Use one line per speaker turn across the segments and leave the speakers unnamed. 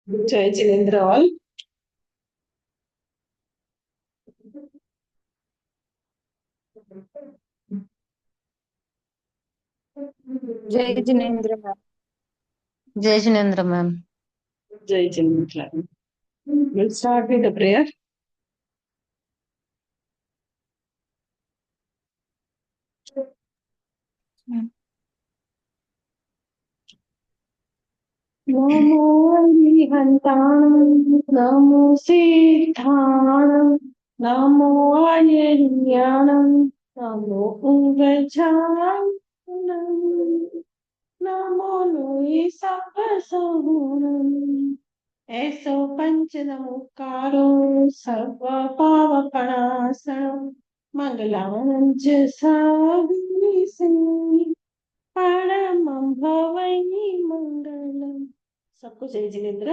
जय जिनेन्द्र ऑल।
जय जिनेन्द्र मैम।
जय जिनेन्द्र मैम।
जय Jinendra. We'll start with the prayer. नमो अरिहन्ताणं नमो सिद्धाणं नमो आयर्याणं नमो उगजाननं नमो लोये सवसहुनं ऐसो पंचनमुकारो सर्व पावपणासनं मंगलानं च साधुनिसे परमं भवै मंगलम। सबको जय जिनेन्द्र।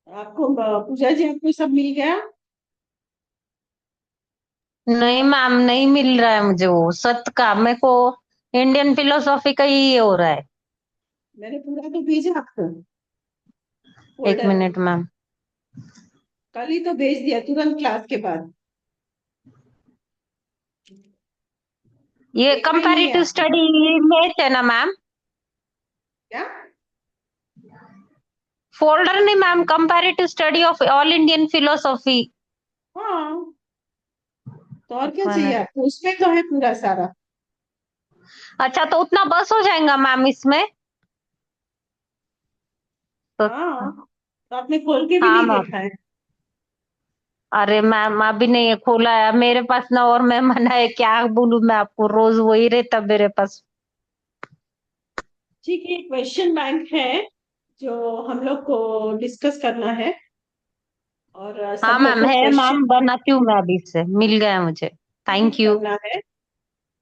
आपको पूजा जी, आपको सब मिल गया?
नहीं मैम, नहीं मिल रहा है मुझे वो सत का। मेरे को इंडियन फिलोसॉफी का ही हो रहा है।
मैंने पूरा तो भेजा आपको
एक
फोल्डर।
Minute ma'am.
कल ही तो भेज दिया, तुरंत क्लास के बाद।
ये
देखा ही नहीं है
कंपैरेटिव
आपने?
स्टडी मैथ है ना मैम?
क्या?
फोल्डर नहीं ma'am, comparative study of all Indian philosophy.
हाँ, तो और
एक
क्या चाहिए
मिनट।
आपको? उसमें तो है पूरा सारा।
अच्छा, तो उतना बस हो जाएगा मैम इसमें? तो
हाँ, तो आपने खोल के भी
हाँ
नहीं
मैम।
देखा है?
अरे मैम, अभी नहीं खोला है मेरे पास ना, और मैं मना है, क्या बोलूं मैं आपको, रोज वही रहता मेरे पास।
ठीक है, क्वेश्चन बैंक है जो हम लोग को डिस्कस करना है। और
हाँ
सब लोग
मैम,
को
है
क्वेश्चन
मैम, बनाती हूँ मैं अभी से, मिल गया मुझे। Thank you.
करना है।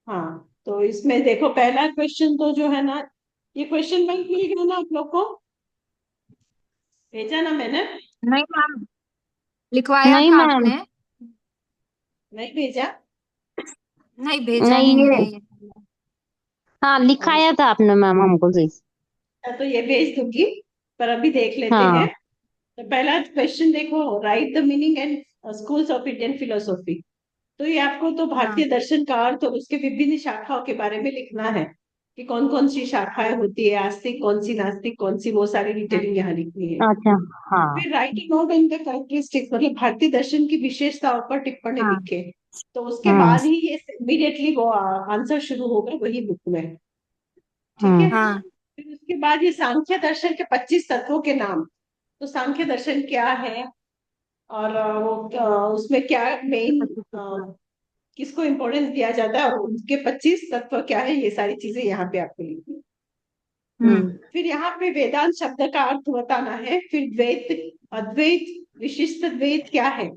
हाँ, तो इसमें देखो, पहला क्वेश्चन तो जो है ना, ये क्वेश्चन बैंक मिल गया ना आप लोग को? भेजा ना मैंने?
नहीं मैम, लिखवाया
नहीं
था
मैम।
आपने?
नहीं भेजा?
नहीं, भेजा
नहीं,
ही नहीं
ये
है ये।
हाँ
और
लिखाया था आपने मैम हमको जी।
तो ये भेज दूंगी, पर अभी देख लेते हैं।
हाँ।
तो पहला क्वेश्चन देखो, right the meaning and schools of Indian philosophy. तो ये आपको तो
हाँ
भारतीय दर्शन का अर्थ और उसके विभिन्न शाखाओं के बारे में लिखना है कि कौन कौन सी शाखाएं होती है, आस्तिक कौन सी, नास्तिक कौन सी, वो सारी
हाँ
डिटेलिंग यहाँ लिखनी है।
अच्छा। हाँ।
फिर writing note in the characteristics, मतलब भारतीय दर्शन की विशेषताओं पर टिप्पणी
हाँ
लिखे। तो उसके
हम्म।
बाद ही ये इमीडिएटली वो आंसर शुरू होगा वही बुक में। ठीक है।
हम्म।
हाँ
फिर उसके बाद ये सांख्य दर्शन के 25 तत्वों के नाम। तो सांख्य दर्शन क्या है, और उसमें क्या मेन, किसको इम्पोर्टेंस दिया जाता है, और उनके 25 तत्व क्या है, ये सारी चीजें यहाँ पे आपको लिखनी।
हम्म
फिर यहाँ पे वेदांत शब्द का अर्थ बताना है। फिर द्वैत, अद्वैत, विशिष्ट द्वैत क्या है।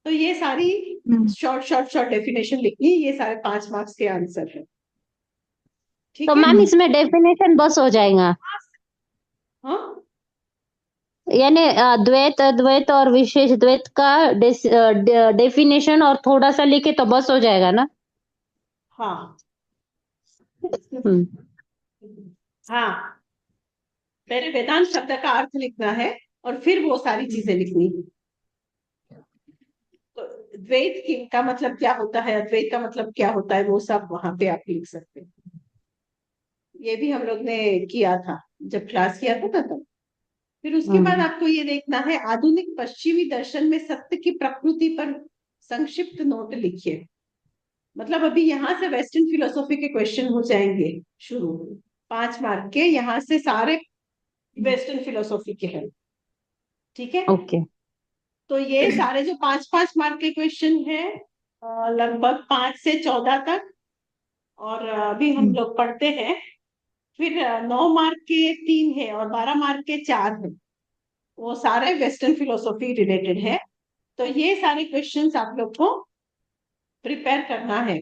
तो ये सारी
हम्म।
शॉर्ट शॉर्ट शॉर्ट डेफिनेशन लिखनी है। ये सारे 5 मार्क्स के आंसर है।
तो
ठीक है।
मैम इसमें डेफिनेशन बस हो जाएगा?
हाँ
यानी द्वैत अद्वैत और विशेष द्वैत का डेफिनेशन और थोड़ा सा लिखे तो बस हो जाएगा ना?
हाँ
हम्म।
हाँ, पहले वेदांत शब्द का अर्थ लिखना है और फिर वो सारी चीजें लिखनी है। तो द्वैत का मतलब क्या होता है, अद्वैत का मतलब क्या होता है, वो सब वहां पे आप लिख सकते हैं। ये भी हम लोग ने किया था जब क्लास किया था ना, तब। फिर उसके बाद
हम्म।
आपको ये देखना है, आधुनिक पश्चिमी दर्शन में सत्य की प्रकृति पर संक्षिप्त नोट लिखिए। मतलब अभी यहाँ से वेस्टर्न फिलोसॉफी के क्वेश्चन हो जाएंगे शुरू। 5 मार्क के यहाँ से सारे वेस्टर्न फिलोसॉफी के हैं। ठीक है।
ओके।
तो ये सारे जो 5 5 मार्क के क्वेश्चन हैं, लगभग 5 से 14 तक। और अभी हम लोग पढ़ते हैं। फिर 9 मार्क के 3 है और 12 मार्क के 4 है। वो सारे वेस्टर्न फिलोसॉफी रिलेटेड है। तो ये सारे क्वेश्चंस आप लोग को प्रिपेयर करना है।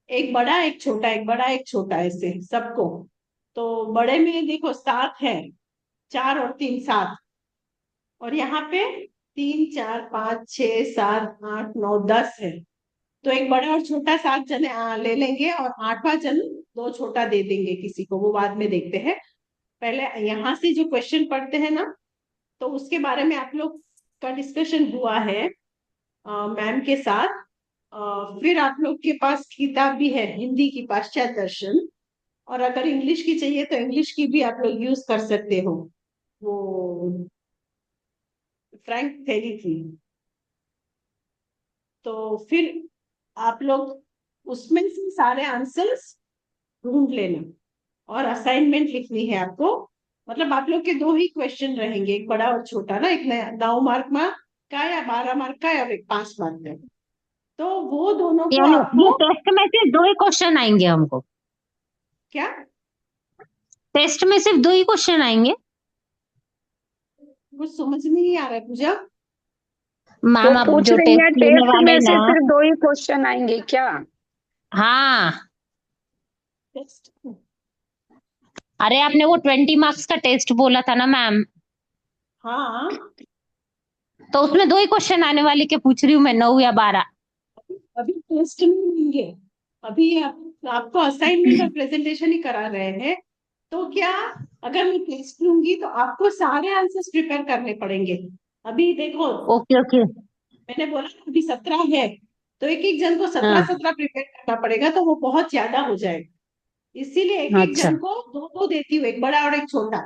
एक बड़ा एक छोटा, एक बड़ा एक छोटा, ऐसे सबको। तो बड़े में देखो 7 है, 4 और 3 7। और यहाँ पे 3 4 5 6 7 8 9 10 है। तो एक बड़ा और छोटा 7 जने ले लेंगे और 8वां जन दो छोटा दे देंगे किसी को, वो बाद में देखते हैं। पहले यहाँ से जो क्वेश्चन पढ़ते हैं ना, तो उसके बारे में आप लोग का डिस्कशन हुआ है मैम के साथ। फिर आप लोग के पास किताब भी है हिंदी की, पाश्चात्य दर्शन। और अगर इंग्लिश की चाहिए तो इंग्लिश की भी आप लोग यूज कर सकते हो, वो फ्रैंक थेरी की। तो फिर आप लोग उसमें से सारे आंसर्स ढूंढ लेना, और असाइनमेंट लिखनी है आपको। मतलब आप लोग के दो ही क्वेश्चन रहेंगे, एक बड़ा और छोटा ना, एक 9 मार्क का या 12 मार्क का, या एक 5 मार्क का। तो वो दोनों को
यानी ये
आपको
टेस्ट में सिर्फ 2 ही क्वेश्चन आएंगे हमको?
क्या,
टेस्ट में सिर्फ 2 ही क्वेश्चन आएंगे?
कुछ समझ नहीं आ रहा है पूजा।
वो
मैम अब
पूछ
जो
रही है
टेस्ट लेने
टेस्ट
वाले
में
ना।
से सिर्फ 2 ही क्वेश्चन आएंगे क्या?
हाँ,
टेस्ट,
अरे आपने वो 20 मार्क्स का टेस्ट बोला था ना मैम,
हाँ
तो उसमें 2 ही क्वेश्चन आने वाले के पूछ रही हूँ मैं, 9 या 12?
अभी टेस्ट नहीं लेंगे। अभी आपको असाइनमेंट और प्रेजेंटेशन ही करा रहे हैं। तो क्या, अगर मैं टेस्ट लूंगी तो आपको सारे आंसर्स प्रिपेयर करने पड़ेंगे। अभी देखो,
ओके ओके।
मैंने बोला अभी 17 है, तो एक एक जन को सत्रह
हाँ,
सत्रह प्रिपेयर करना पड़ेगा, तो वो बहुत ज्यादा हो जाएगा। इसीलिए एक एक
अच्छा।
जन को दो दो देती हूँ, एक बड़ा और एक छोटा।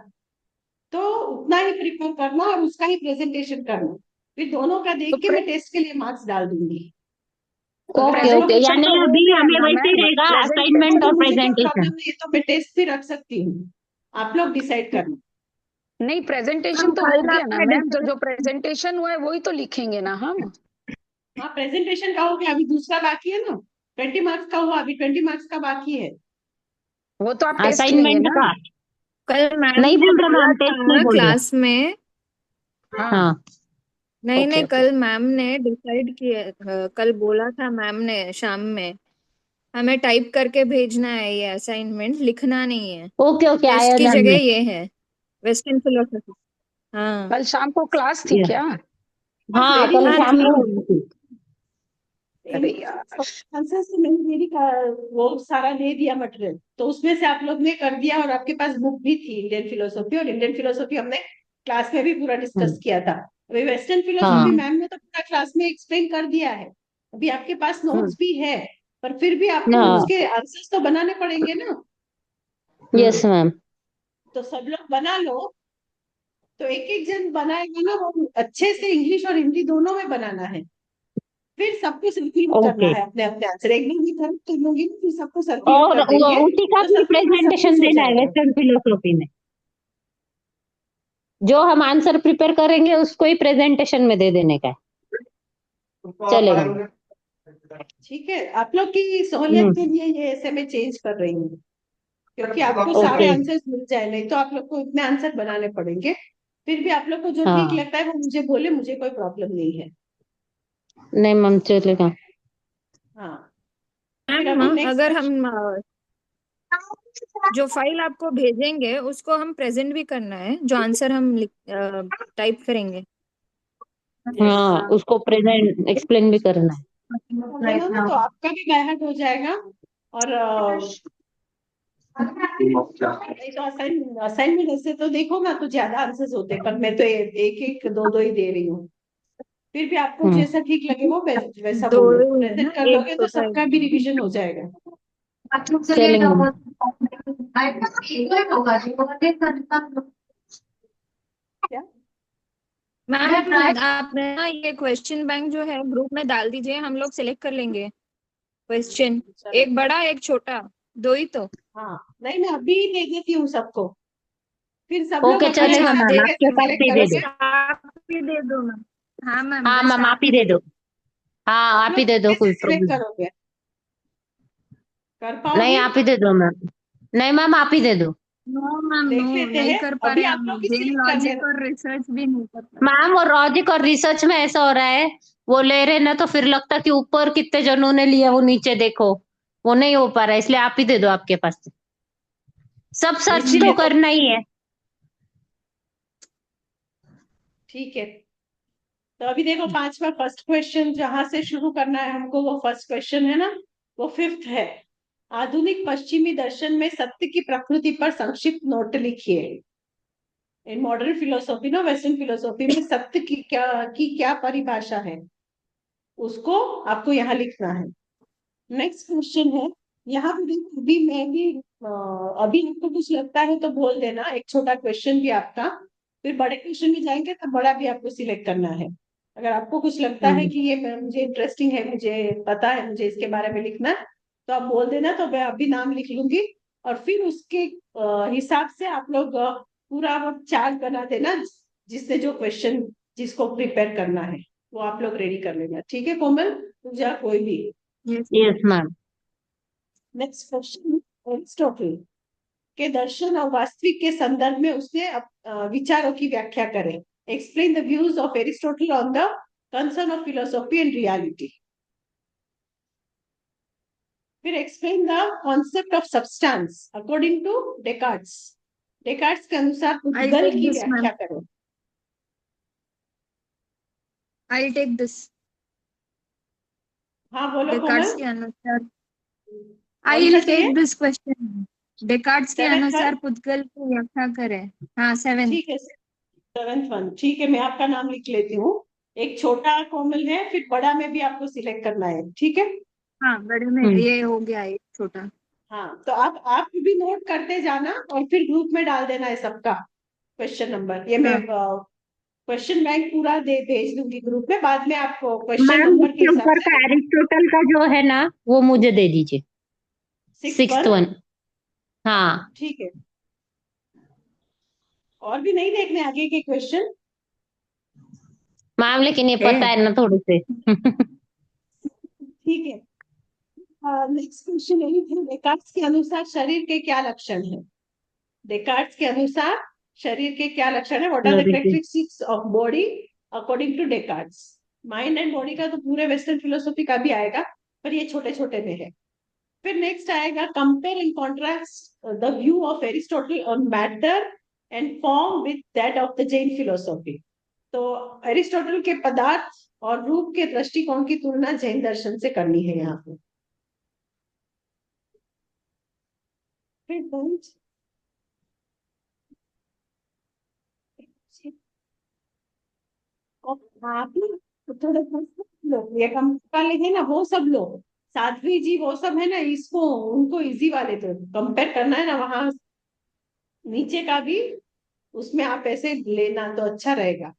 तो उतना ही प्रिपेयर करना और उसका ही प्रेजेंटेशन करना। फिर दोनों का
तो
देख के मैं टेस्ट के लिए मार्क्स डाल दूंगी।
तो
अगर
ओके
आप लोग
ओके,
को
प्रेजेंटेशन
यानी
तो हो
अभी
गया
हमें
ना
वैसे ही
मैम,
रहेगा असाइनमेंट
प्रेजेंटेशन।
और
मुझे कोई
प्रेजेंटेशन।
प्रॉब्लम नहीं है, तो मैं टेस्ट भी रख सकती हूँ। आप लोग डिसाइड करना।
नहीं, प्रेजेंटेशन
मैम
तो हो
कल
गया ना
आपने
मैम, जो
डिसाइड
जो प्रेजेंटेशन हुआ है वही तो लिखेंगे ना हम।
हाँ, प्रेजेंटेशन का हो गया, अभी दूसरा बाकी है ना। 20 मार्क्स का हुआ, अभी 20 मार्क्स का बाकी है।
वो तो आप टेस्ट लेंगे
असाइनमेंट
ना।
का
कल मैम
नहीं
ने
बोल रहे
बोला
मैम, टेस्ट नहीं
था
बोल रहे।
क्लास में।
हाँ,
हाँ,
नहीं
ओके
नहीं,
ओके।
कल मैम ने डिसाइड किया, कल बोला था मैम ने शाम में, हमें टाइप करके भेजना है, ये असाइनमेंट लिखना नहीं है।
ओके ओके,
टेस्ट
आया
की
ध्यान
जगह
में।
ये है, वेस्टर्न फिलोसफी। हाँ
कल शाम को क्लास थी क्या?
हाँ,
मेरी
कल
हाँ
शाम
थी।
में होगी थी।
अरे यार,
आंसर से मैंने मेरी का वो सारा दे दिया मटेरियल, तो उसमें से आप लोग ने कर दिया। और आपके पास बुक भी थी इंडियन फिलोसफी, और इंडियन फिलोसफी हमने क्लास में भी पूरा डिस्कस
हम्म,
किया था। अभी वेस्टर्न फिलोसफी
हाँ
मैम ने तो पूरा क्लास में एक्सप्लेन कर दिया है। अभी आपके पास
हम्म
नोट्स भी है, पर फिर भी आपको
हाँ,
उसके आंसर्स तो बनाने पड़ेंगे ना।
यस
हम्म।
मैम।
तो सब लोग बना लो। तो एक एक जन बनाएगा ना, वो अच्छे से इंग्लिश और हिंदी दोनों में बनाना है। फिर सबको सर्किल में करना
ओके,
है अपने अपने आंसर। एक दिन भी कर लूंगी ना, फिर सबको सर्कुलेट
और
कर देंगे,
उसी का
तो
भी
सबके पास सब
प्रेजेंटेशन
कुछ हो
देना है
जाएगा।
वेस्टर्न फिलोसफी में? जो हम आंसर प्रिपेयर करेंगे उसको ही प्रेजेंटेशन में दे देने का है? चलेगा।
ठीक है, आप लोग की सहूलियत
हम्म,
के लिए ये ऐसे मैं चेंज कर रही हूँ, क्योंकि आपको सारे
ओके।
आंसर्स मिल जाए, नहीं तो आप लोग को इतने आंसर बनाने पड़ेंगे। फिर भी आप लोग को जो ठीक
हाँ,
लगता है वो मुझे बोले, मुझे कोई प्रॉब्लम नहीं है।
नहीं मैम चलेगा।
हाँ, फिर
मैम
अभी नेक्स्ट
अगर
क्वेश्चन।
हम जो फाइल आपको भेजेंगे उसको हम प्रेजेंट भी करना है, जो आंसर हम टाइप करेंगे।
हाँ, उसको प्रेजेंट एक्सप्लेन भी करना है।
कर देना ना, तो आपका भी बायहार्ट हो जाएगा। और नहीं तो असाइनमेंट ऐसे तो देखो ना, तो ज्यादा आंसर्स होते हैं, पर मैं तो एक एक दो दो ही दे रही हूँ। फिर भी आपको
हम्म,
जैसा ठीक लगे वो वैसा
दो
बोलो,
ही है ना,
प्रेजेंट कर
एक
लोगे तो
छोटा
सबका भी रिवीजन हो जाएगा।
चलेंगे मैम।
क्या,
मैम आप ना ये क्वेश्चन बैंक जो है ग्रुप में डाल दीजिए, हम लोग सिलेक्ट कर लेंगे क्वेश्चन,
चलो।
एक बड़ा एक छोटा, दो ही तो।
हाँ, नहीं मैं अभी दे देती हूँ सबको, फिर सब लोग
ओके,
अपने
चलेगा
अच्छा
मैम,
दे
जगह
आपके
से
पास
सिलेक्ट
दे दे
बस
दो।
करोगे।
आप ही दे दो मैम। हाँ मैम,
हाँ
बस
मैम, आप
आप
ही
ही
दे
दे
दो।
दो।
हाँ,
आप
आप ही
लोग
दे दो,
कैसे
कोई
सिलेक्ट
प्रॉब्लम
करोगे, कर
नहीं।
पाओगे?
आप ही दे दो मैम। नहीं मैम, आप ही दे दो।
नो मैम नो,
देख लेते
नहीं
हैं,
कर पा
अभी
रहे
आप
हम,
लोग ही
जेन
सिलेक्ट कर
लॉजिक
लेना।
और रिसर्च भी नहीं कर पा रहे।
मैम, और लॉजिक और रिसर्च में ऐसा हो रहा है, वो ले रहे ना तो फिर लगता कि ऊपर कितने जनों ने लिया, वो नीचे देखो, वो नहीं हो पा रहा है, इसलिए आप ही दे दो आपके पास से। सब सर्च तो
इसीलिए तो
करना ही है।
ठीक है। तो अभी देखो, पांचवा फर्स्ट क्वेश्चन जहां से शुरू करना है हमको, वो फर्स्ट क्वेश्चन है ना, वो फिफ्थ है। आधुनिक पश्चिमी दर्शन में सत्य की प्रकृति पर संक्षिप्त नोट लिखिए। इन मॉडर्न फिलोसॉफी ना, वेस्टर्न फिलोसॉफी में सत्य की क्या परिभाषा है, उसको आपको यहाँ लिखना है। नेक्स्ट क्वेश्चन है, यहाँ पे देखो, अभी मैं भी अभी आपको कुछ लगता है तो बोल देना, एक छोटा क्वेश्चन भी आपका, फिर बड़े क्वेश्चन में जाएंगे तो बड़ा भी आपको सिलेक्ट करना है। अगर आपको कुछ लगता है कि ये मुझे इंटरेस्टिंग है, मुझे पता है, मुझे इसके बारे में लिखना है, तो आप बोल देना, तो मैं अभी नाम लिख लूंगी, और फिर उसके हिसाब से आप लोग पूरा वो चार्ट बना देना, जिससे जो क्वेश्चन जिसको प्रिपेयर करना है वो आप लोग रेडी कर लेना। ठीक है कोमल, पूजा, कोई भी?
Yes
yes ma'am.
Next question, Aristotle के दर्शन और वास्तविक के संदर्भ में उसने विचारों की व्याख्या करें। Explain the views of Aristotle on the concern of philosophy and reality. फिर explain the concept of substance according to Descartes. Descartes के अनुसार
आई
पुद्गल
टेक
की
दिस
व्याख्या
मैम,
करें।
I take this.
हाँ बोलो
डेकार्ट्स
कोमल,
के अनुसार,
कौन
आई
सा
विल टेक
चाहिए?
This question. डेकार्ट्स के
सेवेंथ वन,
अनुसार पुद्गल की व्याख्या करें। हाँ, 7th।
ठीक है, सेवेंथ वन, ठीक है, मैं आपका नाम लिख लेती हूँ। एक छोटा कोमल है, फिर बड़ा में भी आपको सिलेक्ट करना है, ठीक है?
हाँ, बड़े में ये हो गया एक छोटा।
हाँ, तो आप भी नोट करते जाना और फिर ग्रुप में डाल देना है सबका क्वेश्चन नंबर। ये मैं
हाँ,
क्वेश्चन बैंक पूरा दे भेज दूंगी ग्रुप में, बाद में आपको क्वेश्चन
मैम
नंबर के
उसके
हिसाब
ऊपर का
से।
एरिस्टोटल का जो है ना वो मुझे दे दीजिए,
सिक्स
सिक्स्थ
वन,
वन। हाँ
ठीक है। और भी नहीं देखने आगे के क्वेश्चन?
मैम, लेकिन ये
है।
पता है ना थोड़े से।
ठीक है। नेक्स्ट क्वेश्चन यही थे, डेकार्ट्स के अनुसार शरीर के क्या लक्षण है? डेकार्ट्स के अनुसार शरीर के क्या लक्षण है? What are the
very good.
Characteristics of body according to Descartes? Mind and body का तो पूरे वेस्टर्न फिलोसॉफी का भी आएगा, पर ये छोटे छोटे में है। फिर नेक्स्ट आएगा, compare and contrast the view of Aristotle on matter and form with that of the Jain philosophy. तो एरिस्टोटल के पदार्थ और रूप के दृष्टिकोण की तुलना जैन दर्शन से करनी है यहाँ पे। फिर आप ना थोड़ा लोग ये कम वाले हैं ना, वो सब लोग, साध्वी जी वो सब है ना, इसको उनको इजी वाले तो कंपेयर करना है ना, वहां नीचे का भी उसमें आप ऐसे लेना तो अच्छा रहेगा।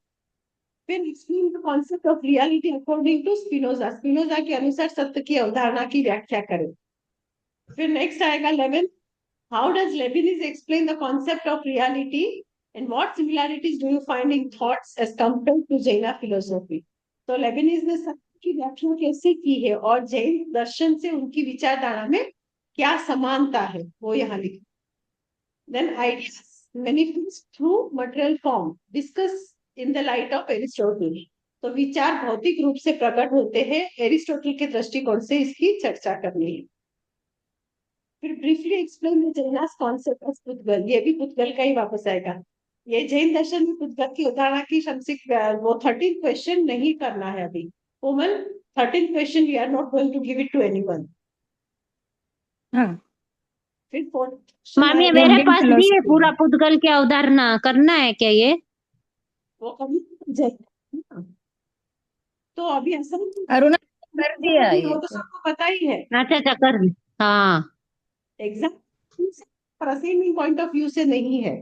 फिर explain the concept of reality according to Spinoza. Spinoza के अनुसार सत्य की अवधारणा की व्याख्या करें। फिर नेक्स्ट आएगा 11, how does Leibniz explain the concept of reality and what similarities do you find in thoughts as compared to Jain philosophy. तो लेबिनिज ने सत्य की व्याख्या कैसे की है और जैन दर्शन से उनकी विचारधारा में क्या समानता है, वो यहाँ लिखा। Then ideas manifest through material form. Discuss in the light of Aristotle. तो विचार भौतिक रूप से प्रकट होते हैं, एरिस्टोटल के दृष्टिकोण से इसकी चर्चा करनी है। फिर briefly explain the Jaina's concept of pudgala. ये भी पुद्गल का ही वापस आएगा। ये जैन दर्शन में पुद्गल की उदाहरण की संक्षिप्त, वो 13 क्वेश्चन नहीं करना है अभी Komal. 13 question we are not going to give it to anyone.
हाँ,
फिर 4th क्वेश्चन
मैम ये
आएगा,
मेरे
इंडियन
पास भी है
फिलोसफी।
पूरा पुद्गल की अवधारणा, करना है क्या ये?
वो कभी जैन, तो अभी ऐसा नहीं
अरुणा कर दिया
कि
ये
वो तो
तो।
सबको पता ही है।
अच्छा अच्छा, कर ली। हाँ
एग्जाम पर असाइनमेंट पॉइंट ऑफ व्यू से नहीं है।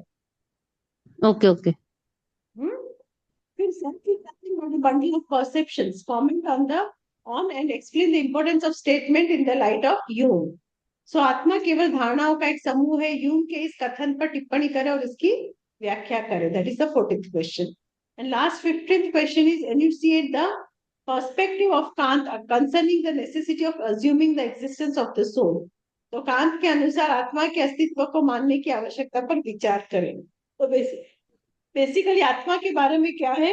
Okay okay.
हम्म? फिर self bundle of perceptions, comment on the on and explain the importance of statement in the light of Hume. So आत्मा केवल धारणाओं का एक समूह है, यूम के इस कथन पर टिप्पणी करें और इसकी व्याख्या करें। That is the 14th question. And last 15th question is enunciate the perspective of Kant concerning the necessity of assuming the existence of the soul. तो कांत के अनुसार आत्मा के अस्तित्व को मानने की आवश्यकता पर विचार करें। तो बेसिकली आत्मा के बारे में क्या है,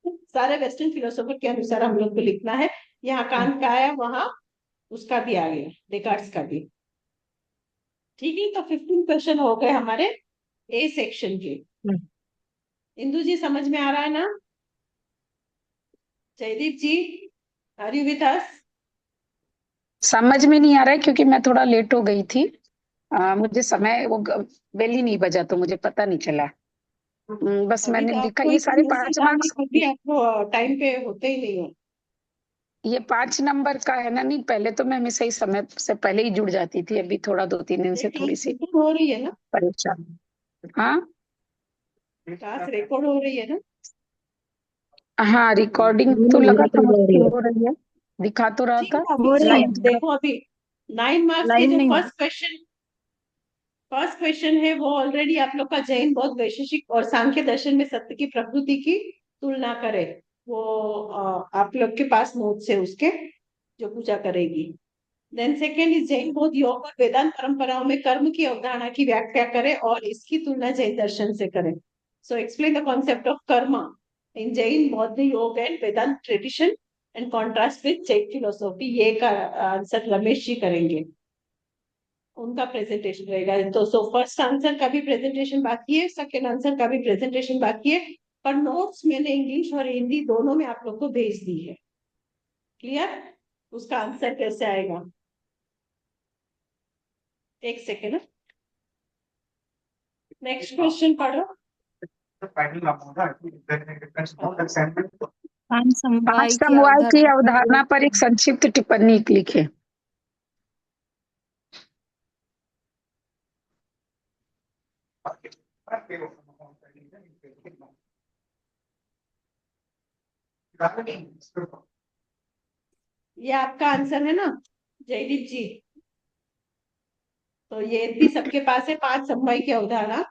सारे वेस्टर्न फिलोसोफर के अनुसार हम लोग को लिखना है। यहाँ कांत का आया, वहां उसका भी आ गया, डेकार्ट्स का भी। ठीक है, तो 15 क्वेश्चन हो गए हमारे ए सेक्शन के। इंदु जी समझ में आ रहा है ना? जयदीप जी, आर यू विथ अस?
समझ में नहीं आ रहा है क्योंकि मैं थोड़ा लेट हो गई थी। मुझे समय बेल ही नहीं बजा तो मुझे पता नहीं चला। बस
अभी
मैंने
तो
लिखा
आपको
ये सारे
इतना
पांच
सीधा
मार्क्स।
लिखो कि आपको टाइम पे होते ही नहीं है।
ये 5 नंबर का है ना? नहीं, पहले तो मैं हमेशा ही समय से पहले ही जुड़ जाती थी, अभी थोड़ा 2-3 दिन
ये
से थोड़ी
क्लास
सी
रिकॉर्ड हो रही है ना?
परेशान। हाँ
क्लास रिकॉर्ड हो रही है ना?
हाँ, रिकॉर्डिंग
नहीं
तो
नहीं,
लगा था
रिकॉर्ड
मुझे
हो
कि
रही है।
हो रही है। दिखा तो रहा
ठीक
था।
है, अभी
हो रही है।
लाइव का।
देखो अभी 9 मार्क्स के
लाइव
जो
नहीं हो
फर्स्ट क्वेश्चन है वो ऑलरेडी आप लोग का जैन बौद्ध वैशेषिक और सांख्य दर्शन में सत्य की प्रकृति की तुलना करे। वो आप लोग के पास नोट्स है उसके, जो पूजा करेगी। Then second is Jain Bauddha योग और वेदांत परंपराओं में कर्म की अवधारणा की व्याख्या करे और इसकी तुलना जैन दर्शन से करे। So explain the concept of karma in Jain Bauddha yoga and Vedanta tradition and contrast with Jain philosophy. ये का आंसर रमेश जी करेंगे, उनका प्रेजेंटेशन रहेगा। तो फर्स्ट आंसर का भी प्रेजेंटेशन बाकी है, सेकेंड आंसर का भी प्रेजेंटेशन बाकी है, पर नोट्स मैंने इंग्लिश और हिंदी दोनों में आप लोग को भेज दी है। क्लियर? उसका आंसर कैसे आएगा? एक सेकेंड, नेक्स्ट क्वेश्चन पढ़ो।
पांच
पांच
समवाय की
समवाय की
अवधारणा
अवधारणा पर एक संक्षिप्त टिप्पणी लिखे।
ये आपका आंसर है ना जयदीप जी? तो ये भी सबके पास है, 5 समवाय की अवधारणा।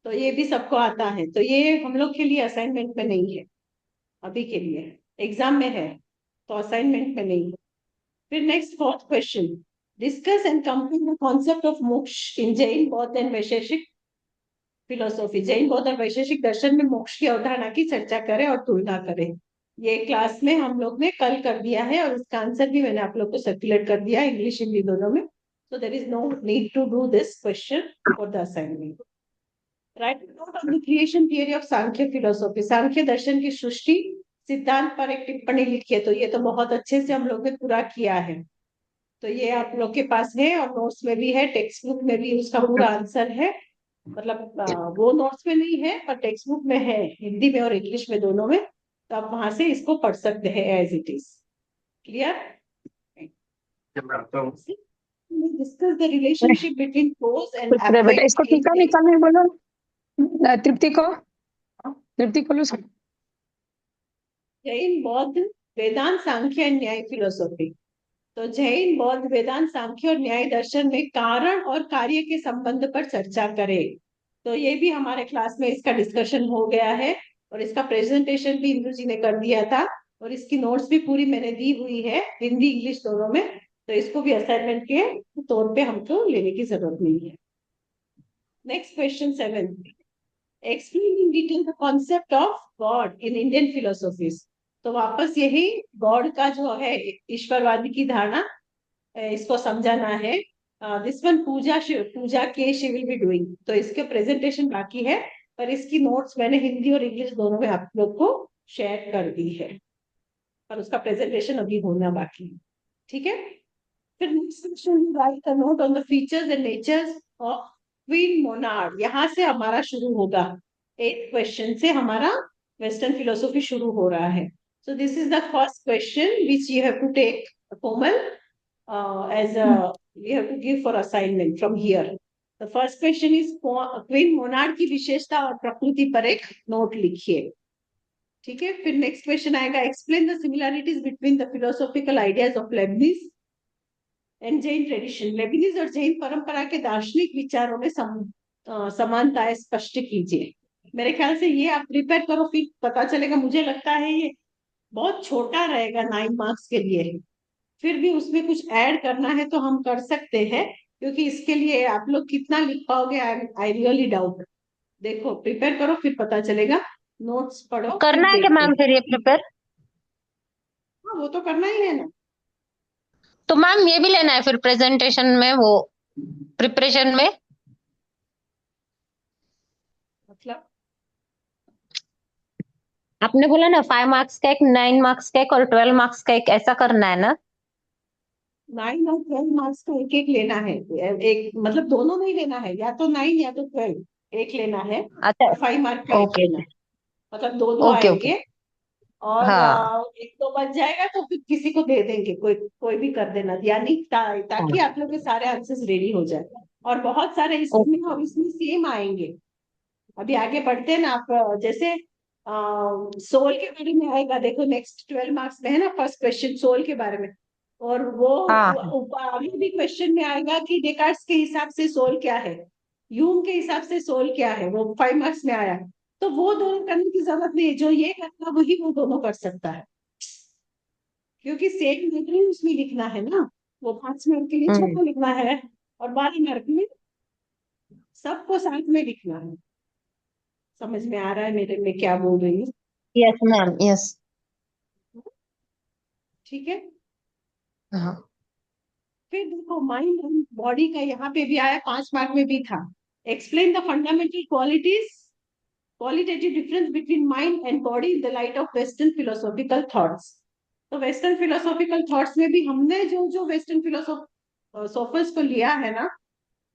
तो ये भी सबको आता है, तो ये हम लोग के लिए असाइनमेंट में नहीं है अभी के लिए, एग्जाम में है तो असाइनमेंट में नहीं है। फिर next fourth question, discuss and compare the concept of मोक्ष इन जैन बौद्ध एंड वैशेषिक फिलोसॉफी। जैन बौद्ध और वैशेषिक दर्शन में मोक्ष की अवधारणा की चर्चा करें और तुलना करें। ये क्लास में हम लोग ने कल कर दिया है और इसका आंसर भी मैंने आप लोग को सर्कुलेट कर दिया इंग्लिश हिंदी दोनों में। So there is no need to do this question for the assignment. Write note on the creation theory of Samkhya philosophy. Samkhya दर्शन की सृष्टि सिद्धांत पर एक टिप्पणी लिखी है। तो ये तो बहुत अच्छे से हम लोग ने पूरा किया है, तो ये आप लोग के पास है और नोट्स में भी है, टेक्स्ट बुक में भी उसका पूरा आंसर है। मतलब वो नोट्स में नहीं है पर टेक्स्ट बुक में है, हिंदी में और इंग्लिश में दोनों में। तो आप वहां से इसको पढ़ सकते हैं as it is. Clear? Discuss the relationship between prose and
कुछ रहे बेटा,
अफेक्ट
इसको
इन
टीका निकालने बोलो। तृप्ति को, तृप्ति को लो।
जैन बौद्ध वेदांत सांख्य एंड न्याय फिलोसॉफी। तो जैन बौद्ध वेदांत सांख्य और न्याय दर्शन में कारण और कार्य के संबंध पर चर्चा करें। तो ये भी हमारे क्लास में इसका डिस्कशन हो गया है और इसका प्रेजेंटेशन भी इंदु जी ने कर दिया था और इसकी नोट्स भी पूरी मैंने दी हुई है हिंदी इंग्लिश दोनों में। तो इसको भी असाइनमेंट के तौर पे हमको लेने की जरूरत नहीं है। Next question 7, explain in detail the concept of God in Indian philosophies. तो वापस यही गॉड का जो है ईश्वरवादी की धारणा, इसको समझाना है। दिस वन पूजा के शी विल बी डूइंग। तो इसके प्रेजेंटेशन बाकी है पर इसकी नोट्स मैंने हिंदी और इंग्लिश दोनों में आप लोग को शेयर कर दी है, पर उसका प्रेजेंटेशन अभी होना बाकी है। ठीक है? फिर next question, write a note on the features and natures of queen monad. यहाँ से हमारा शुरू होगा, 8th क्वेश्चन से हमारा वेस्टर्न फिलोसॉफी शुरू हो रहा है। So this is the first question which you have to take Komal as a you have to give for assignment from here. The first question is queen Monod की विशेषता और प्रकृति पर एक नोट लिखिए। ठीक है? फिर नेक्स्ट क्वेश्चन आएगा, explain the similarities between the philosophical ideas of Lebanese and Jain tradition. Lebanese और जैन परंपरा के दार्शनिक विचारों में समानताएं स्पष्ट कीजिए। मेरे ख्याल से ये आप प्रिपेयर करो, फिर पता चलेगा। मुझे लगता है ये बहुत छोटा रहेगा 9 मार्क्स के लिए, फिर भी उसमें कुछ ऐड करना है तो हम कर सकते हैं, क्योंकि इसके लिए आप लोग कितना लिख पाओगे आई रियली डाउट। देखो प्रिपेयर करो फिर पता चलेगा, नोट्स पढ़ो फिर
करना है क्या
देखते
मैम
हैं।
फिर ये प्रिपेयर?
हाँ वो तो करना ही है ना।
तो मैम ये भी लेना है फिर प्रेजेंटेशन में, वो प्रिपरेशन में?
मतलब
आपने बोला ना 5 मार्क्स का एक, 9 मार्क्स का एक और 12 मार्क्स का एक, ऐसा करना है ना?
9 और 12 मार्क्स का एक एक लेना है। एक मतलब दोनों नहीं लेना है, या तो 9 या तो 12 एक लेना है,
अच्छा।
और 5 मार्क का एक
ओके
लेना है। मतलब दो दो
ओके ओके।
आएंगे। और
हाँ
एक तो बच जाएगा तो फिर किसी को दे देंगे, कोई कोई भी कर देना, यानी ताकि
हाँ
आप लोग के सारे आंसर्स रेडी हो जाए। और बहुत सारे
ओ-
इसमें और इसमें सेम आएंगे। अभी आगे बढ़ते हैं ना आप, जैसे सोल के बारे में आएगा, देखो नेक्स्ट 12 मार्क्स में है ना फर्स्ट क्वेश्चन सोल के बारे में। और वो
हाँ
आगे भी क्वेश्चन में आएगा कि डेकार्ड्स के हिसाब से सोल क्या है, ह्यूम के हिसाब से सोल क्या है, वो 5 मार्क्स में आया। तो वो दोनों करने की जरूरत नहीं है, जो ये करता वही वो दोनों कर सकता है, क्योंकि सेम मैटर ही उसमें लिखना है ना। वो 5 मिनट के लिए
हम्म
छोटा लिखना है, और 12 मिनट में सबको साथ में लिखना है। समझ में आ रहा है मेरे में क्या बोल रही हूँ?
Yes ma'am yes.
ठीक है।
हाँ
फिर देखो माइंड एंड बॉडी का यहाँ पे भी आया, 5 मार्क में भी था। Explain the fundamental qualities, qualitative difference between mind and body in the light of western philosophical thoughts। तो वेस्टर्न फिलोसॉफिकल थॉट्स में भी हमने जो जो वेस्टर्न फिलोसोफर्स को लिया है ना,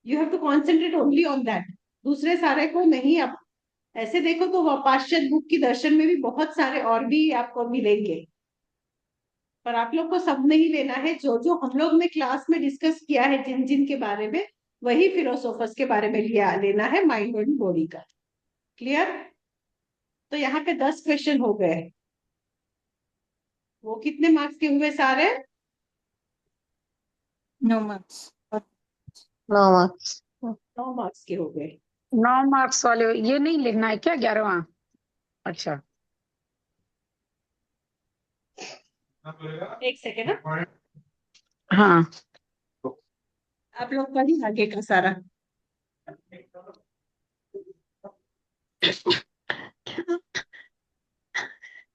you have to concentrate only on that, दूसरे सारे को नहीं। अब ऐसे देखो तो पाश्चात्य बुक की दर्शन में भी बहुत सारे और भी आपको मिलेंगे, पर आप लोग को सब नहीं लेना है। जो जो हम लोग ने क्लास में डिस्कस किया है जिन जिन के बारे में, वही फिलोसोफर्स के बारे में लिया लेना है, माइंड एंड बॉडी का। क्लियर? तो यहाँ पे 10 क्वेश्चन हो गए। वो कितने मार्क्स के हुए सारे?
9 मार्क्स।
9 मार्क्स।
9 मार्क्स के हो गए।
9 मार्क्स वाले ये नहीं लिखना है क्या, 11वां? अच्छा।
एक सेकेंड ना,
हाँ।
आप लोग का ही आगे का सारा।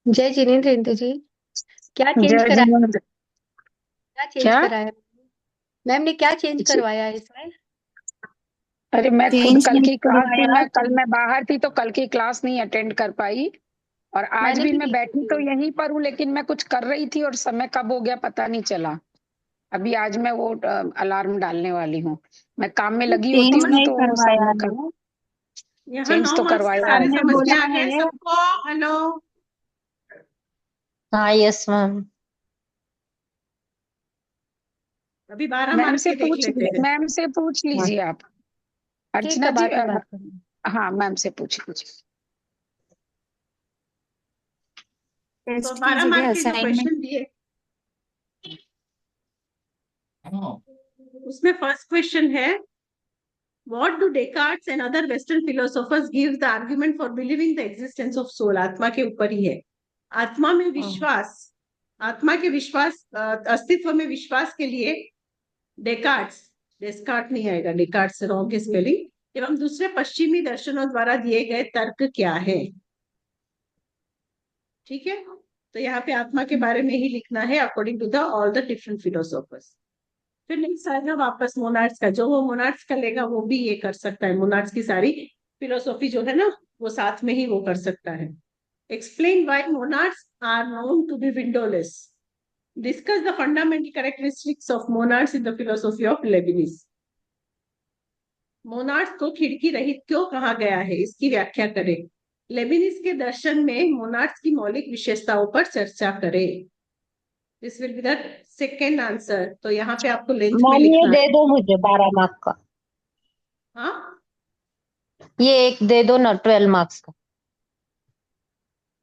जय जिनेन्द्र इंदु जी, क्या चेंज
जय
करा,
जिनेन्द्र।
क्या चेंज
क्या?
कराया मैम ने, क्या चेंज करवाया है इसमें?
अरे मैं खुद
चेंज
कल
नहीं
की क्लास भी,
करवाया
मैं कल मैं बाहर थी तो कल की क्लास नहीं अटेंड कर पाई। और आज
मैंने
भी
भी
मैं
देखी
बैठी तो
थी।
यहीं पर हूँ, लेकिन मैं कुछ कर रही थी और समय कब हो गया पता नहीं चला। अभी आज मैं वो अलार्म डालने वाली हूँ। मैं काम में लगी होती
चेंज
हूँ ना
नहीं
तो
करवाया
समय
है।
का
यहाँ
चेंज
9
तो
मार्क्स के
करवाया है।
सारे
मैंने
समझ में
बोला
आ गए
है।
सबको? हेलो।
हाँ यस मैम।
अभी 12 मार्क के देख लेते हैं।
मैम से पूछ
हाँ
लीजिए आप।
ठीक
अर्चना
है,
जी
बाद में बात करेंगे।
हाँ मैम से पूछ लीजिए।
तो
टेस्ट
12
कीजिए
मार्क के जो
असाइनमेंट।
क्वेश्चन दिए, उसमें फर्स्ट क्वेश्चन है, What do Descartes and other Western philosophers give the argument for believing the existence of soul? आत्मा के ऊपर ही है। आत्मा में विश्वास, आत्मा के विश्वास, अस्तित्व में विश्वास के लिए डेकार्ट्स, डेस्कार्ट नहीं आएगा, डेकार्ट्स रॉन्ग है स्पेलिंग, एवं दूसरे पश्चिमी दर्शनों द्वारा दिए गए तर्क क्या है? ठीक है। तो यहाँ पे आत्मा के बारे में ही लिखना है, according to the all the different philosophers. फिर नेक्स्ट आएगा वापस मोनार्ड्स का, जो वो मोनार्ड्स का लेगा वो भी ये कर सकता है, मोनार्ड्स की सारी फिलोसॉफी जो है ना वो साथ में ही वो कर सकता है। Explain why monads are known to be windowless, discuss the fundamental characteristics of monads in the philosophy of Leibniz. Monads को खिड़की रहित क्यों कहा गया है, इसकी व्याख्या करें। लेबिनिज के दर्शन में मोनार्ड्स की मौलिक विशेषताओं पर चर्चा करें। This will be the second answer. तो यहाँ पे आपको लेंथ में
मैम ये
लिखना
दे
है।
दो मुझे 12 मार्क का।
हाँ,
ये एक दे दो ना 12 मार्क्स का।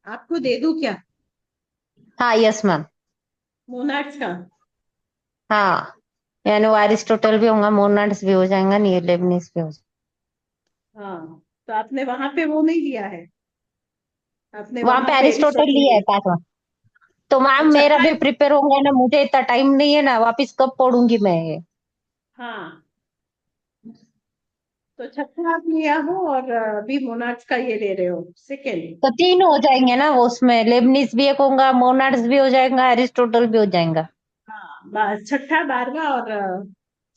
आपको दे दूं क्या
हाँ यस मैम।
मोनार्ड्स का?
हाँ यानी वो अरिस्टोटल भी होगा, मोनार्ड्स भी हो जाएगा, लेबनिज भी हो जाएगा।
हाँ, तो आपने वहां पे वो नहीं लिया है, आपने
वहां
वहां
पे
पे
अरिस्टोटल
एरिस्टोटल
लिया है
लिया।
5वां। तो
तो
मैम मेरा
छठा,
भी प्रिपेयर होगा ना, मुझे इतना टाइम नहीं है ना, वापिस कब पढ़ूंगी मैं ये।
हाँ, तो छठा आप लिया हो और अभी मोनार्ड्स का ये ले रहे हो सेकेंड।
तो 3 हो जाएंगे ना वो, उसमें लेबनिज भी एक होगा, मोनार्ड्स भी हो जाएगा, अरिस्टोटल भी हो जाएगा।
हाँ, बस छठा 12वां और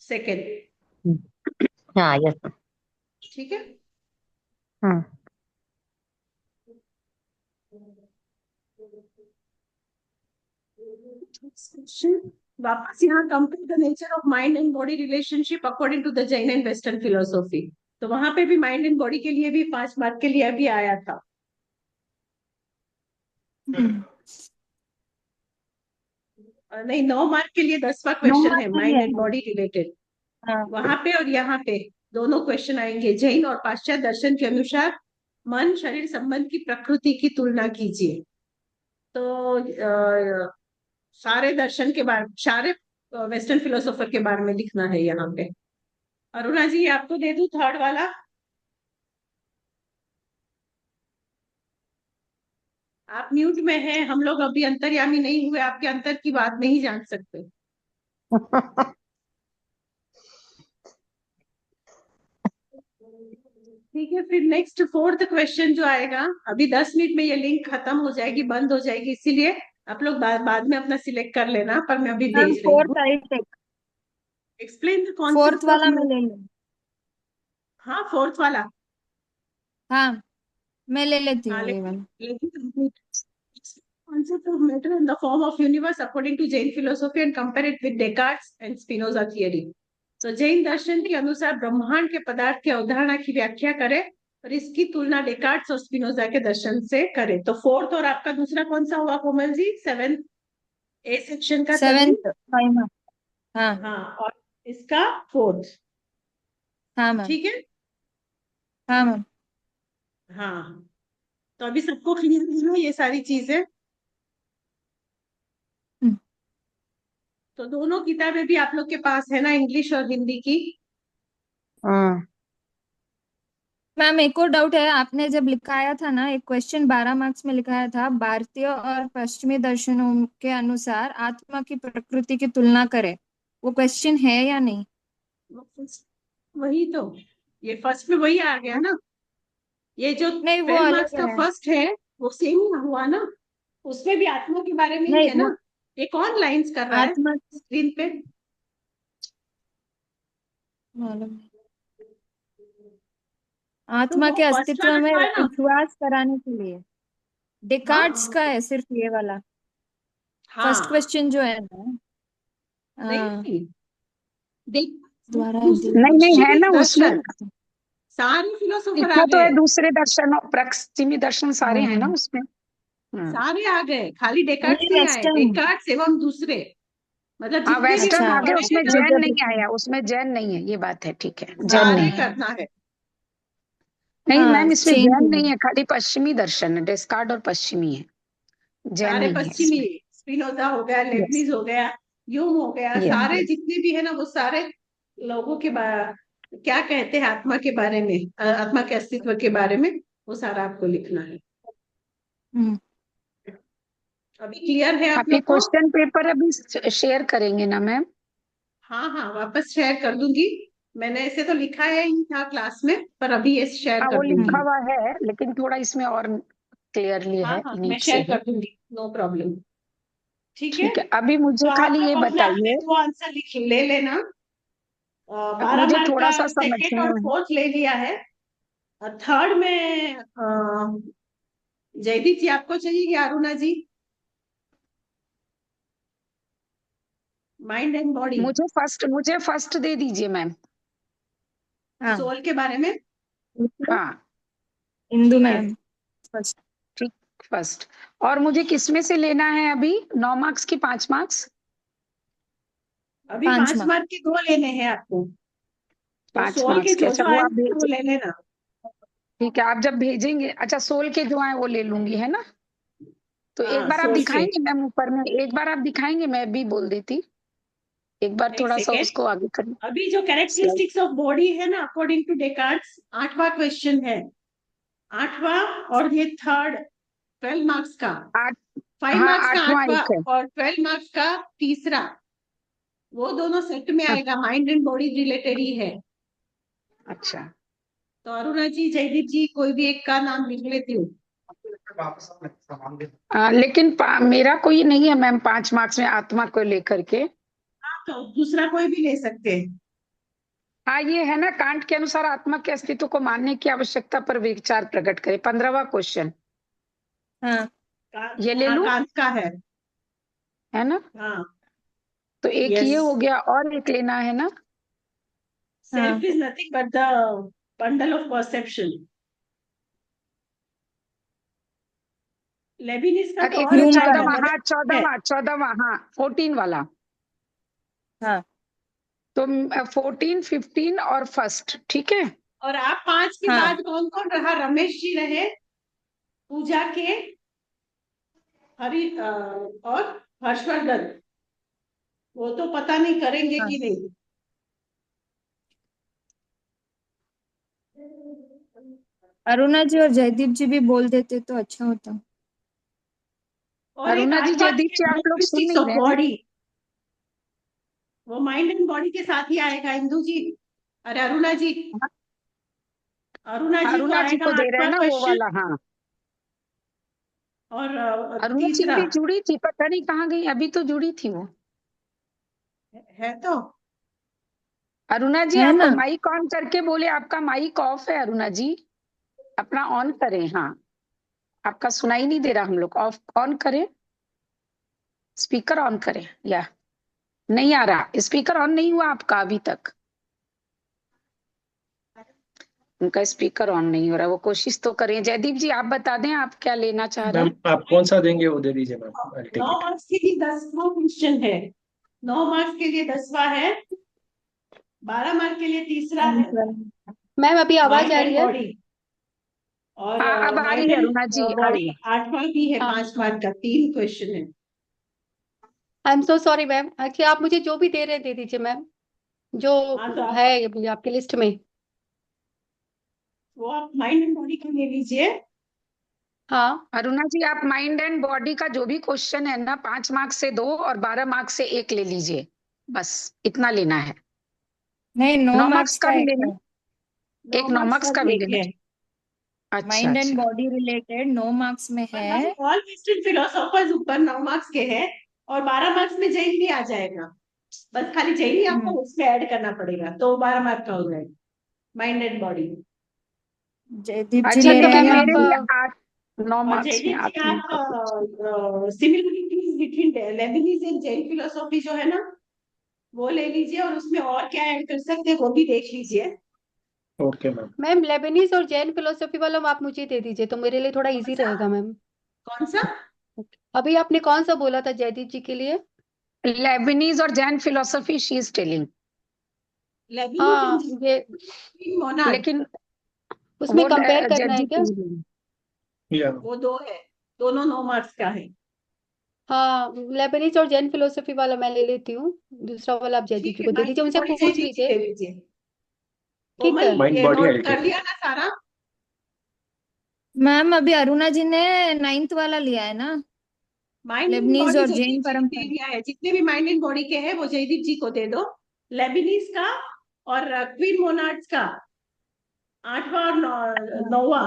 सेकेंड।
हाँ यस।
ठीक है।
हम्म।
क्वेश्चन वापस यहाँ compare the nature of mind and body relationship according to the Jain and western philosophy. तो वहां पे भी माइंड एंड बॉडी के लिए भी 5 मार्क के लिए भी आया था। नहीं, 9 मार्क के लिए 10वां
9
क्वेश्चन
मार्क
है
के
माइंड
लिए
एंड
है।
Body related.
हाँ
वहां पे और यहाँ पे दोनों क्वेश्चन आएंगे। जैन और पाश्चात्य दर्शन के अनुसार मन शरीर संबंध की प्रकृति की तुलना कीजिए। तो सारे दर्शन के बारे, सारे वेस्टर्न फिलोसोफर के बारे में लिखना है यहाँ पे। अरुणा जी, आपको दे दूं थर्ड वाला? आप म्यूट में हैं, हम लोग अभी अंतर्यामी नहीं हुए, आपके अंतर की बात नहीं जान सकते। ठीक है, फिर नेक्स्ट फोर्थ क्वेश्चन जो आएगा, अभी 10 मिनट में ये लिंक खत्म हो जाएगी, बंद हो जाएगी, इसीलिए आप लोग बाद में अपना सिलेक्ट कर लेना, पर मैं अभी
मैम,
भेज रही हूँ।
4th I take,
explain the
4th
concept of.
वाला मैं ले लूँ।
हाँ, फोर्थ वाला।
हाँ, मैं ले लेती
हाँ,
हूँ ये वाला।
लेकिन concept of matter in the form of universe according to Jain philosophy and compare it with Descartes and Spinoza theory। तो जैन दर्शन के अनुसार ब्रह्मांड के पदार्थ की अवधारणा की व्याख्या करें और इसकी तुलना डेकार्ट्स और स्पिनोजा के दर्शन से करें। तो फोर्थ और आपका दूसरा कौन सा हुआ Komal ji? 7th A section का
7th 5 मार्क। हाँ
हाँ, और इसका फोर्थ।
हाँ मैम।
ठीक है।
हाँ मैम।
हाँ, तो अभी सबको क्लियर है ना ये सारी चीजें? तो दोनों किताबें भी आप लोग के पास है ना, इंग्लिश और हिंदी की?
हाँ
मैम, एक और डाउट है। आपने जब लिखाया था ना, एक क्वेश्चन 12 मार्क्स में लिखाया था, भारतीय और पश्चिमी दर्शनों के अनुसार आत्मा की प्रकृति की तुलना करें, वो क्वेश्चन है या नहीं?
वही तो, ये फर्स्ट में वही आ गया ना। ये जो
नहीं, वो
12 मार्क्स
अलग
का
है।
फर्स्ट है वो सेम ही हुआ ना, उसमें भी आत्मा के बारे में ही
नहीं,
है
वो
ना। ये कौन लाइंस कर रहा है
आत्मा
स्क्रीन पे?
मालूम नहीं।
तो
आत्मा
वो
के
फर्स्ट
अस्तित्व
वाला
में
जो है ना।
विश्वास कराने के लिए डेकार्ट्स
हाँ
का है सिर्फ ये वाला फर्स्ट
हाँ।
क्वेश्चन जो है ना।
नहीं
हाँ,
नहीं, देख,
द्वारा
दूसरे
नहीं नहीं, है
पश्चिमी
ना उसमें।
दर्शन, सारे फिलोसोफर आ
लिखा तो
गए।
है दूसरे दर्शन और पश्चिमी दर्शन सारे हैं ना
हाँ,
उसमें।
सारे आ गए, खाली डेकार्ट्स
ये
नहीं आए,
वेस्टर्न।
डेकार्ट्स एवं दूसरे, मतलब
हाँ,
जितने भी
वेस्टर्न
अच्छा,
आ गए,
पढ़े हैं
उसमें
ना,
मैं
जैन
जब
नहीं आया, उसमें जैन नहीं है, ये बात है, ठीक है, जैन
सारे
नहीं है।
करना है।
नहीं
हाँ
मैम, इसमें
चेंज
जैन
है।
नहीं है, खाली पश्चिमी दर्शन है, डेस्कार्ट और पश्चिमी है, जैन
सारे
नहीं है
पश्चिमी,
इसमें।
स्पिनोजा हो गया,
यस
लेबनिज हो गया, यूम हो गया,
यस।
सारे जितने भी है ना वो सारे लोगों के क्या कहते हैं आत्मा के बारे में, आत्मा के अस्तित्व के बारे में, वो सारा आपको लिखना है।
हम्म।
अभी क्लियर है आप
आप ये
लोग को?
क्वेश्चन पेपर अभी शेयर करेंगे ना मैम?
हाँ हाँ, वापस शेयर कर दूंगी। मैंने ऐसे तो लिखा है ही था क्लास में, पर अभी ये शेयर
हाँ, वो
कर
लिखा
दूंगी।
हुआ है, लेकिन थोड़ा इसमें और क्लियरली
हाँ
है,
हाँ, मैं
नीट से
शेयर
है।
कर दूंगी, नो प्रॉब्लम। ठीक है,
ठीक है, अभी
तो
मुझे
आप
खाली ये
लोग अपना अपने
बताइए,
2 आंसर लिख ले लेना।
अब
12
मुझे
मार्क
थोड़ा
का
सा
सेकेंड
समझने
और
में।
फोर्थ ले लिया है। और थर्ड में जयदीप जी आपको चाहिए या अरुणा जी? माइंड एंड बॉडी,
मुझे फर्स्ट दे दीजिए मैम।
हाँ,
सोल के बारे में।
हाँ
इंदु
ठीक है,
मैम फर्स्ट।
ठीक, फर्स्ट। और मुझे किसमें से लेना है अभी? 9 मार्क्स की 5 मार्क्स?
अभी
5
5
मार्क।
मार्क के 2 लेने हैं आपको। तो
पांच
सोल के
मार्क्स के,
जो
अच्छा
जो
वो
आए
आप
ना वो
भेज।
ले लेना।
ठीक है, आप जब भेजेंगे, अच्छा सोल के जो आए वो ले लूंगी, है ना? तो एक
हाँ,
बार आप
सोल के।
दिखाएंगे मैम ऊपर में, एक बार आप दिखाएंगे, मैं भी बोल देती, एक बार
एक
थोड़ा सा
सेकेंड,
उसको आगे कर
अभी जो
स्लाइड।
कैरेक्टरिस्टिक्स ऑफ बॉडी है ना अकॉर्डिंग टू डेकार्ट्स, 8वां क्वेश्चन है। 8वां, और ये थर्ड 12 मार्क्स का,
आठ।
5
हाँ,
मार्क्स का
8वां
8वां,
एक है।
और 12 मार्क्स का तीसरा, वो दोनों सेट में आएगा, माइंड एंड बॉडी रिलेटेड ही है।
अच्छा।
तो अरुणा जी, जयदीप जी, कोई भी एक का नाम लिख लेती हूँ।
लेकिन मेरा कोई नहीं है मैम 5 मार्क्स में आत्मा को लेकर के।
हाँ, तो दूसरा कोई भी ले सकते हैं।
हाँ, ये है ना, कांट के अनुसार आत्मा के अस्तित्व को मानने की आवश्यकता पर विचार प्रकट करे, 15वां क्वेश्चन।
हाँ
ये ले
हाँ,
लूं,
कांत का है।
है ना?
हाँ,
तो एक
Yes.
ये हो गया और एक लेना है ना।
Self is nothing but the bundle of perception. लेबिनिस का
और
तो
एक
और
ये
ह्यूम का है।
14वां, हाँ
है
14वां, हाँ 14 वाला।
हाँ
तो 14, 15 और फर्स्ट, ठीक है।
और आप 5 के
हाँ
बाद कौन कौन रहा? रमेश जी रहे, पूजा के, और हर्षवर्धन। वो तो पता नहीं करेंगे
हाँ
कि नहीं।
अरुणा जी और जयदीप जी भी बोल देते तो अच्छा होता।
और एक
अरुणा जी,
8 मार्क्स
जयदीप
के
जी, आप लोग सुन
characteristics
नहीं
of
रहे हैं।
body, वो माइंड एंड बॉडी के साथ ही आएगा। इंदु जी, अरे अरुणा जी, अरुणा जी को
अरुणा जी
आएगा
को दे रहे
8वां
हैं ना वो
क्वेश्चन।
वाला, हाँ।
और
अरुणा जी
तीसरा
भी जुड़ी थी, पता नहीं कहाँ गई, अभी तो जुड़ी थी वो।
है तो
अरुणा जी,
है
आप
ना।
माइक ऑन करके बोले, आपका माइक ऑफ है अरुणा जी, अपना ऑन करें। हाँ, आपका सुनाई नहीं दे रहा, हम लोग ऑफ ऑन करें, स्पीकर ऑन करें, या नहीं आ रहा, स्पीकर ऑन नहीं हुआ आपका अभी तक। उनका स्पीकर ऑन नहीं हो रहा, वो कोशिश तो करें। जयदीप जी, आप बता दें आप क्या लेना चाह रहे
मैम
हैं।
आप कौन सा देंगे वो दे दीजिए ma'am, I take
9
it.
Marks के लिए 10वां क्वेश्चन है। 9 मार्क्स के लिए 10वां है। 12 मार्क के लिए तीसरा है,
मैम अभी आवाज
माइंड
आ
एंड
रही है?
बॉडी। और
हाँ, अब आ रही
माइंड
है
एंड
अरुणा जी, आ रही
बॉडी
है।
8वां भी है।
हाँ
5 मार्क का 3 क्वेश्चन है।
I am so sorry ma'am, actually आप मुझे जो भी दे रहे हैं दे दीजिए मैम, जो
हाँ तो
है अभी आपकी लिस्ट में।
वो आप माइंड एंड बॉडी का ले लीजिए।
हाँ
अरुणा जी, आप माइंड एंड बॉडी का जो भी क्वेश्चन है ना, 5 मार्क्स से 2 और 12 मार्क्स से 1 ले लीजिए, बस इतना लेना है।
नहीं 9
9 मार्क्स
मार्क्स
का
का
भी
एक
लेना,
है।
9
एक 9
मार्क्स
मार्क्स
का
का
भी
भी
एक
लेना।
है।
अच्छा
माइंड एंड
अच्छा।
बॉडी रिलेटेड 9 मार्क्स में
पर
है।
ऑल वेस्टर्न फिलोसोफर्स ऊपर 9 मार्क्स के हैं। और 12 मार्क्स में जैन भी आ जाएगा। बस खाली जैन ही आपको उसमें ऐड करना पड़ेगा, तो 12 मार्क का हो जाएगा माइंड एंड बॉडी।
जयदीप जी
अच्छा,
ले
ठीक है
रहे
लेकिन
मैम
हैं।
आप
मेरे लिए 9
और
मार्क्स में
जैनिक जी
8
आप
का पूछिए।
Similarities between Lebanese and Jain philosophy जो है ना, वो ले लीजिए। और उसमें और क्या ऐड कर सकते हैं वो भी देख लीजिए।
Okay ma'am.
मैम लेबनीज और जैन फिलोसफी वाला आप मुझे दे दीजिए तो मेरे लिए थोड़ा
कौन
इजी
सा?
रहेगा मैम।
कौन सा?
अभी आपने कौन सा बोला था जयदीप जी के लिए?
लेबनीज और Jain philosophy she is telling,
Lebanese
हाँ ये
एंड मोनाड,
लेकिन
उसमें
वो
कंपेयर करना है
जयदीप
क्या?
या
वो 2 है। दोनों 9 मार्क्स का है।
हाँ लेबनीज और जैन फिलोसफी वाला मैं ले लेती हूँ, दूसरा वाला आप जयदीप
ठीक
जी
है,
को दे
माइंड
दीजिए,
एंड
उनसे
बॉडी
पूछ
जैनिक जी
लीजिए।
ले लीजिए।
ठीक
कोमल,
है
माइंड
ये
बॉडी आई
नोट कर
टेक
लिया
इट।
ना सारा?
मैम अभी अरुणा जी ने 9th वाला लिया है ना,
माइंड एंड
लेबनीज
बॉडी
और
जयदीप
जैन
जी ने दे
परंपरा।
दिया है। जितने भी माइंड एंड बॉडी के हैं वो जयदीप जी को दे दो। लेबनीज का और क्वीन मोनार्ड्स का 8वां और 9वां,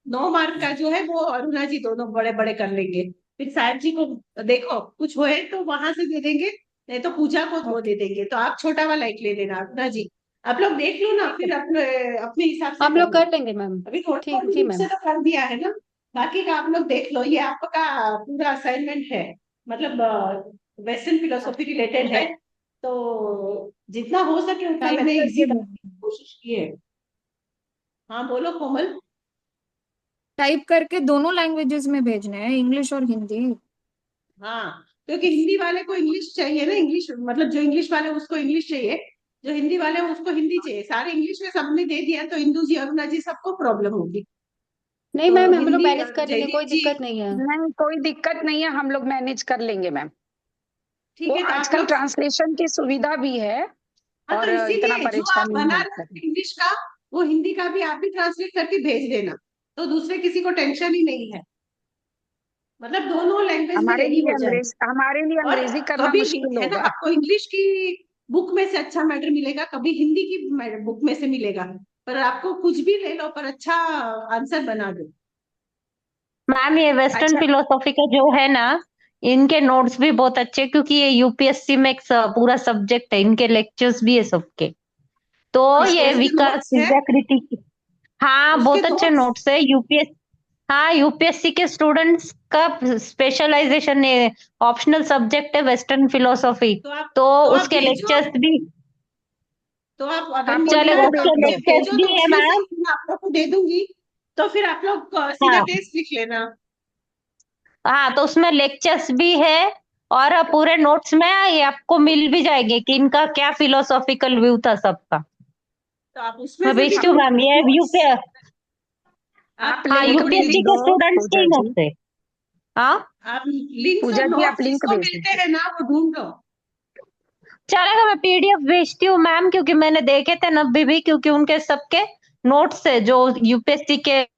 9 मार्क का जो है वो अरुणा जी दोनों बड़े बड़े कर लेंगे। फिर साहब जी को देखो, कुछ होए तो वहां से दे देंगे, नहीं तो पूजा को वो दे देंगे। तो आप छोटा वाला एक ले लेना अरुणा जी। आप लोग देख लो ना, फिर अपने अपने हिसाब से
हम
कर
लोग
लो।
कर लेंगे मैम।
अभी थोड़ी
ठीक
थोड़ी
जी
बुक से
मैम।
तो कर दिया है ना। बाकी का आप लोग देख लो। ये आपका पूरा असाइनमेंट है, मतलब वेस्टर्न फिलोसफी रिलेटेड है। तो जितना हो सके उतना
टाइप
मैंने इजी
करके
बनाने की कोशिश की है। हाँ बोलो कोमल।
टाइप करके दोनों लैंग्वेजेस में भेजने हैं, इंग्लिश और हिंदी।
हाँ, क्योंकि हिंदी वाले को इंग्लिश चाहिए ना। इंग्लिश मतलब जो इंग्लिश वाले उसको इंग्लिश चाहिए, जो हिंदी वाले उसको हिंदी चाहिए। सारे इंग्लिश में सबने दे दिया तो इंदू जी अरुणा जी सबको प्रॉब्लम होगी।
नहीं
तो
मैम हम लोग
हिंदी
मैनेज कर लेंगे,
जयदीप
कोई
जी,
दिक्कत नहीं है।
नहीं, कोई दिक्कत नहीं है, हम लोग मैनेज कर लेंगे मैम।
ठीक
वो
है तो आप
आजकल
लोग।
ट्रांसलेशन की सुविधा भी है,
हाँ तो
और इतना
इसीलिए जो आप
परेशानी
बना
नहीं
रहे
करनी।
हो इंग्लिश का, वो हिंदी का भी आप भी ट्रांसलेट करके भेज देना। तो दूसरे किसी को टेंशन ही नहीं है। मतलब दोनों लैंग्वेज में रेडी हो जाए।
हमारे लिए
और
अंग्रेजी करना
कभी
मुश्किल
है ना,
होगा।
आपको इंग्लिश की बुक में से अच्छा मैटर मिलेगा, कभी हिंदी की बुक में से मिलेगा। पर आपको कुछ भी ले लो पर अच्छा आंसर बना दो।
मैम ये वेस्टर्न
अच्छा,
फिलोसॉफी का जो है ना, इनके नोट्स भी बहुत अच्छे, क्योंकि ये यूपीएससी में एक पूरा सब्जेक्ट है, इनके लेक्चर्स भी है सबके। तो
इसके
ये
इसके
विकास
नोट्स है।
क्रिटिक, हाँ
उसके
बहुत अच्छे
नोट्स।
नोट्स है यूपीएस। हाँ, यूपीएससी के स्टूडेंट्स का स्पेशलाइजेशन है, ऑप्शनल सब्जेक्ट है वेस्टर्न फिलोसॉफी,
तो आप
तो
तो आप
उसके
भेजो,
लेक्चर्स भी
तो आप अगर
आप
मिलता
चलेगा,
है
लिंक
तो
उसके
आप
भेज
मुझे
दो।
लेक्चर्स
भेजो,
भी
तो
है
उसमें से
मैम।
मैं आप लोग को दे दूंगी, तो फिर आप लोग सीधा
हाँ
टेस्ट लिख लेना।
हाँ, तो उसमें लेक्चर्स भी है और पूरे नोट्स में ये आपको मिल भी जाएंगे कि इनका क्या फिलोसॉफिकल व्यू था सबका।
तो आप उसमें
मैं
से भी
भेजती हूँ मैम, ये
नोट्स
यूपी
आप
आप
हाँ,
लिंक
थोड़ी
भेज
यूपीएससी
दो
के स्टूडेंट्स के
पूजा
ही
जी।
नोट्स है। हाँ
आप लिंक्स और
पूजा जी आप
नोट्स
लिंक
जिसको
भेज
मिलते
दीजिए।
हैं ना वो ढूंढ लो।
चलेगा, मैं पीडीएफ भेजती हूँ मैम, क्योंकि मैंने देखे थे नब्बे भी, क्योंकि उनके सबके नोट्स है जो यूपीएससी के